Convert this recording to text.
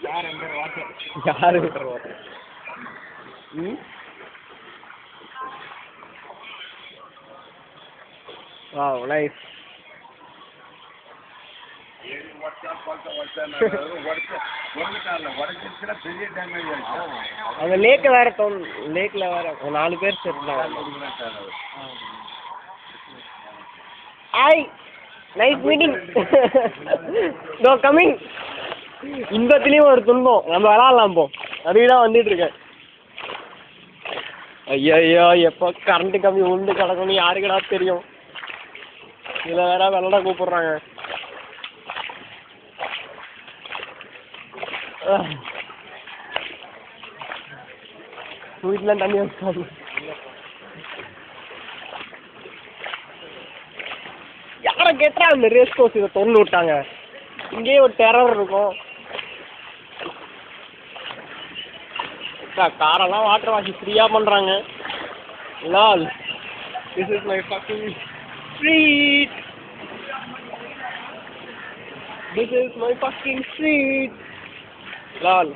யாரு Wow, nice. அந்த லேக் வேற லேக்ல வேற 4 பேர் சேர்ந்தாங்க. Hi, nice meeting. No coming. இன்பத்திலையும் ஒரு துன்பம். நம்ம விளாட்லாம் போ. அதுக்கு தான் வந்துட்டு இருக்கேன். ஐயோ எப்போ கரண்ட் கம்மி உண்டு கிடக்கும்னு யாருக்கடா தெரியும். இதில் வேற விளாட கூப்பிட்றாங்க. வீட்டில் தண்ணி வச்சாங்க. யாரை கேட்டா அந்த ரேஸ் கோர்ஸ் இதை திறந்து விட்டாங்க. இங்கேயே ஒரு டெரர் இருக்கும். காரெல்லாம் வாட்டர் வாஷ் ஃப்ரீயாக பண்ணுறாங்க. Lal, this is my fucking street. This is my fucking street. Lol.